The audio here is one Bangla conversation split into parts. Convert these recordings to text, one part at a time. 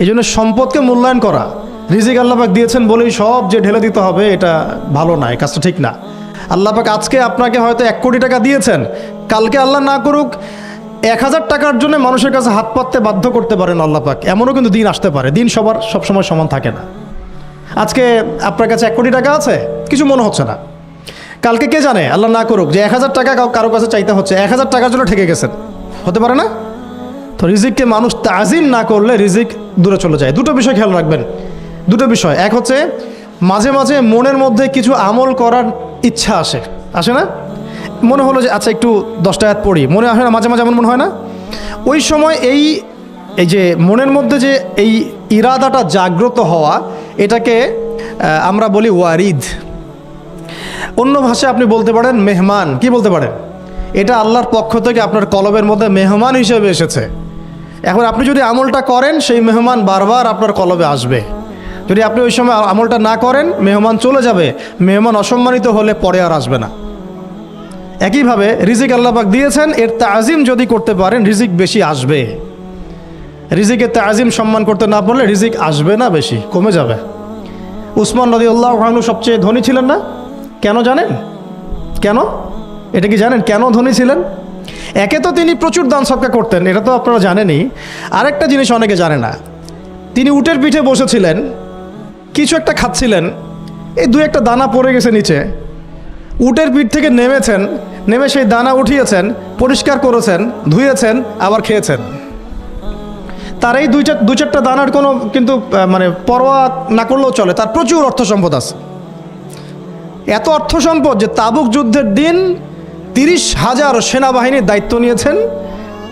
এই জন্য সম্পদকে মূল্যায়ন করা, রিজিক আল্লাহ পাক দিয়েছেন বলেই সব যে ঢেলে দিতে হবে, এটা ভালো না, এই কাজটা ঠিক না। আল্লাহ পাক আজকে আপনাকে হয়তো 1 কোটি টাকা দিয়েছেন, কালকে আল্লাহ না করুক 1000 টাকার জন্য মানুষের কাছে হাত পাততে বাধ্য করতে পারেন আল্লাহ পাক। এমনও কিন্তু দিন আসতে পারে, দিন সবসময় সমান থাকে না। আজকে আপনার কাছে 1 কোটি টাকা আছে, কিছু মনে হচ্ছে না, কালকে কে জানে আল্লাহ না করুক যে 1000 টাকা কারো কাছে চাইতে হচ্ছে, 1000 টাকার জন্য ঠেকে গেছেন, হতে পারে না? তো রিজিককে মানুষ তাজিম না করলে রিজিক দূরে চলে যায়। দুটো বিষয় খেয়াল রাখবেন, দুটো বিষয়। এক হচ্ছে মাঝে মাঝে মনের মধ্যে কিছু আমল করার ইচ্ছা আসে না? মনে হলো যে আচ্ছা একটু 10টা আয়াত পড়ি, মনে আসে না মাঝে মাঝে? এমন মনে হয় না? ওই সময় এই যে মনের মধ্যে যে এই ইরাদাটা জাগ্রত হওয়া, এটাকে আমরা বলি ওয়ারিদ। অন্য ভাষায় আপনি বলতে পারেন মেহমান। কি বলতে পারেন? এটা আল্লাহর পক্ষ থেকে আপনার কলবের মধ্যে মেহমান হিসেবে এসেছে। এখন আপনি যদি আমলটা করেন, সেই মেহমান বারবার আপনার কলবে আসবে। যদি আপনি ওই সময় আমলটা না করেন, মেহমান চলে যাবে, মেহমান অসম্মানিত হলে পরে আর আসবে না। একইভাবে রিজিক আল্লাহ পাক দিয়েছেন, এর তাজিম যদি করতে পারেন রিজিক বেশি আসবে। রিজিকের তাজিম সম্মান করতে না পারলে রিজিক আসবে না, বেশি কমে যাবে। উসমান রাদিয়াল্লাহু আনহু সবচেয়ে ধনী ছিলেন না? কেন জানেন? কেন? এটা কি জানেন কেন ধনী ছিলেন? একে তো তিনি প্রচুর দান সদকা করতেন, এটা তো আপনারা জানেনই। আরেকটা জিনিস অনেকে জানে না, তিনি উটের পিঠে বসেছিলেন, কিছু একটা খাচ্ছিলেন, এই 2-1টা দানা পড়ে গেছে নিচে। উটের পিঠ থেকে নেমেছেন, নেমে সেই দানা উঠিয়েছেন, পরিষ্কার করেছেন, ধুয়েছেন, আবার খেয়েছেন। তার এই 2-4টা দানার কোনো কিন্তু মানে পরোয়া না করলেও চলে, তার প্রচুর অর্থ সম্পদ আছে। এত অর্থ সম্পদ যে তাবুক যুদ্ধের দিন 30,000 সেনাবাহিনীর দায়িত্ব নিয়েছেন।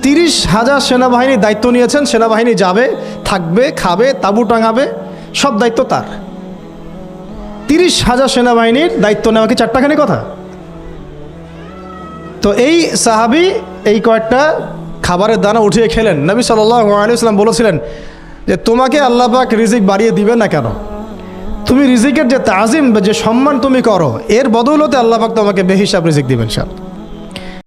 30,000 সেনাবাহিনীর দায়িত্ব নিয়েছেন। সেনাবাহিনী যাবে, থাকবে, খাবে, তাঁবু টাঙাবে, সব দায়িত্ব তার। 30,000 সেনাবাহিনীর দায়িত্ব নেওয়া কি চারটাখানি কথা? তো এই সাহাবী এই কয়েকটা খাবারের দানা উঠিয়ে খেলেন। নবী সাল্লাল্লাহু আলাইহি ওয়াসাল্লাম বলেছিলেন যে তোমাকে আল্লাহ পাক রিজিক বাড়িয়ে দিবেন না কেন? তুমি রিজিকের যে তাজিম, যে সম্মান তুমি করো, এর বদৌলতে আল্লাহ পাক তোমাকে বেহিসাব রিজিক দিবেন ইনশাআল্লাহ।